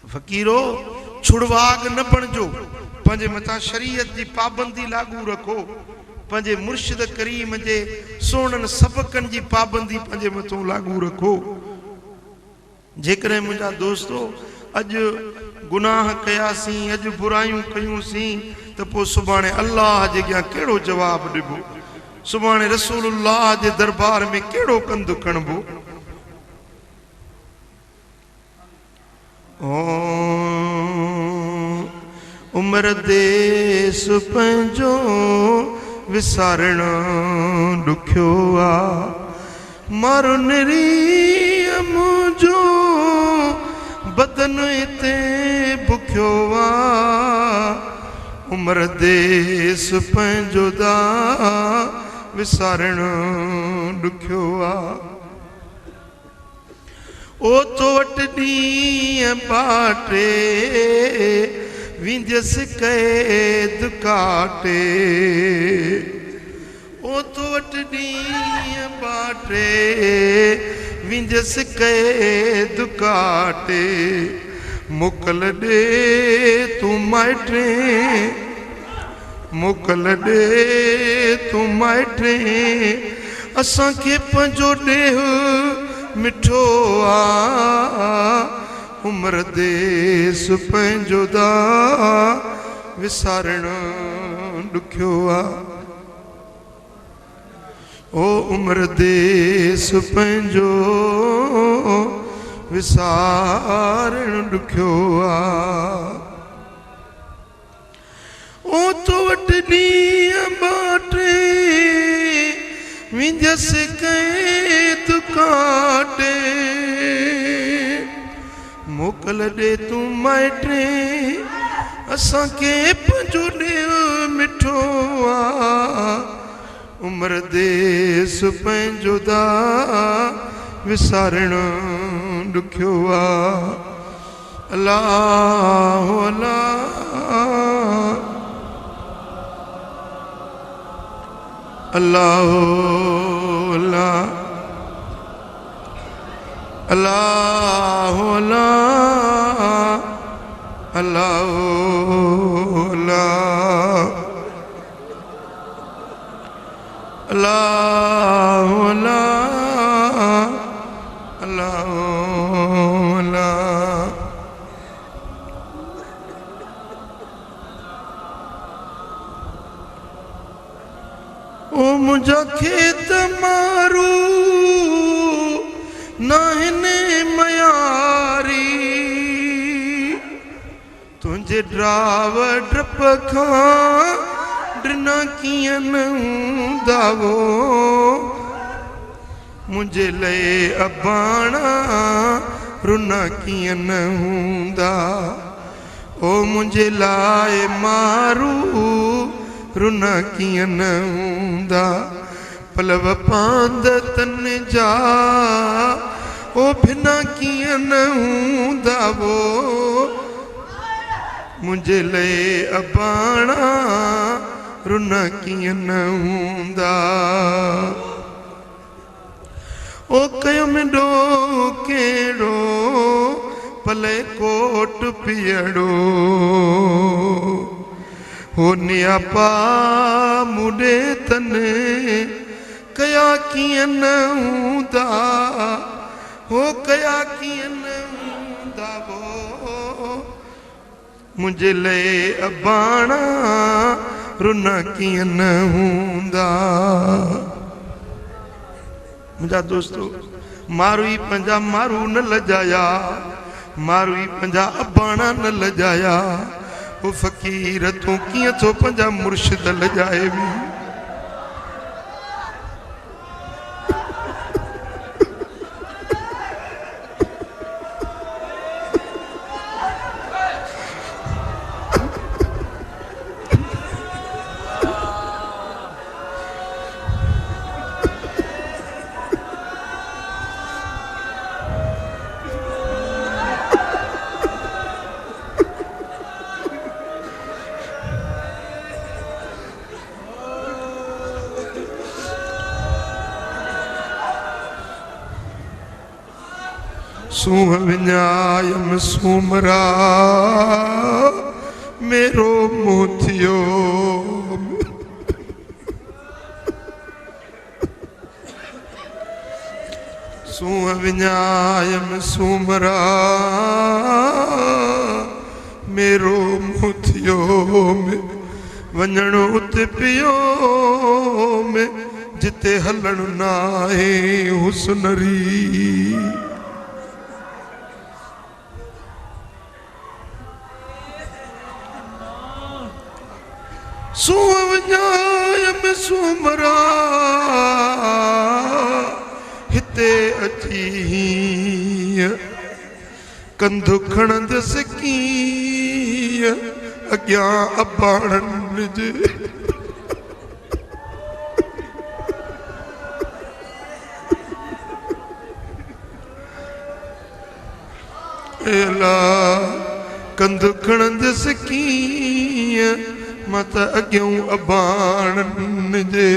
फ़कीरो छुड़वाग न बणजो, पंहिंजे मथां शरीयत जी पाबंदी लागू रखो, पंहिंजे मुर्शिद करीम जे सोननि सबकनि जी पाबंदी पंहिंजे मथां लागू रखो। जेकॾहिं मुंहिंजा दोस्तो अॼु गुनाह कयासीं, अॼु बुरायूं कयूंसीं, त पोइ सुभाणे अल्लाह जे अॻियां कहिड़ो जवाबु ॾिबो, सुभाणे रसूलुल्लाह जे दरबार में कहिड़ो कंधु खणबो। उम्र देस पंहिंजो विसारण ॾुखियो आहे, मारो निरीअ मुंहिंजो बदन हिते बुखियो आहे। उम्र देस पंहिंजो दा विसारण ॾुखियो आहे। ओ तो वटि ॾींहं बाटे विंदसि कैद काटे, ओ तो वटि ॾींहं बाटे विंदसि कैद काटे। मोकल ॾे तूं माइटे, मोकल ॾे तूं माइटे, असांखे पंहिंजो ॾेह मिठो आ। उम्र देस पंहिंजो दा विसारण ॾुखियो आ। ओ उम्र देस पंहिंजो विसारण ॾुखियो आ। ओ तो वटि ॾींहं बाटे विंदसि कैद काटे, मोकल ॾे तूं माइटे, असांखे पंहिंजो ॾेह मिठो आ। उम्र देस पंहिंजो दा विसारण ॾुखियो आ। अल्लाह अल्लाह अल्लाह अल्लाह अल्लाह अल्लाह अल्लाह अल्लाह अल्लाह अल्लाह अल्लाह। ओ मुंहिंजा खेत मारू नाहिने मयारी, तुंहिंजे ड्राव डप खां ॾिना कीअं न हूंदा वो, मुंहिंजे लाइ अबाणा रुना कीअं न हूंदा। ओ मुंहिंजे लाइ मारू रुना कीअं न हूंदा। पलव पांद तन जा ओ भिना कीअं न हूंदा वो, मुंहिंजे लाइ अबाणा रुना कीअं न हूंदा। ओ कयो मिडो कहिड़ो भले कोट पीअड़ो, हो नियापा मुॾे तन कया कीअं न हूंदा, हो कया कीअं न हूंदा वो, मुंहिंजे लाइ अबाणा रुना कीअं न हूंदा। मुंहिंजा दोस्तो मारू ई पंहिंजा मारू न लजाया, मारू ई पंहिंजा अबाणा न लजाया। ओ फ़कीर तूं कीअं थो पंहिंजा मुर्शिद लजाए बि। सूह विञायम सूमरा मेरो मोथियो सूह विञायम सूमरा मेरो मोथियो में वञणो उते पियो में जिते हलण नाहे हुस्नरी सूह विञायम सूमरा हिते अची कंधु खणंदस कीअं अॻियां अबाणनि जे एला कंधु खणंदस कीअं मां त अॻियां अबाणनि जे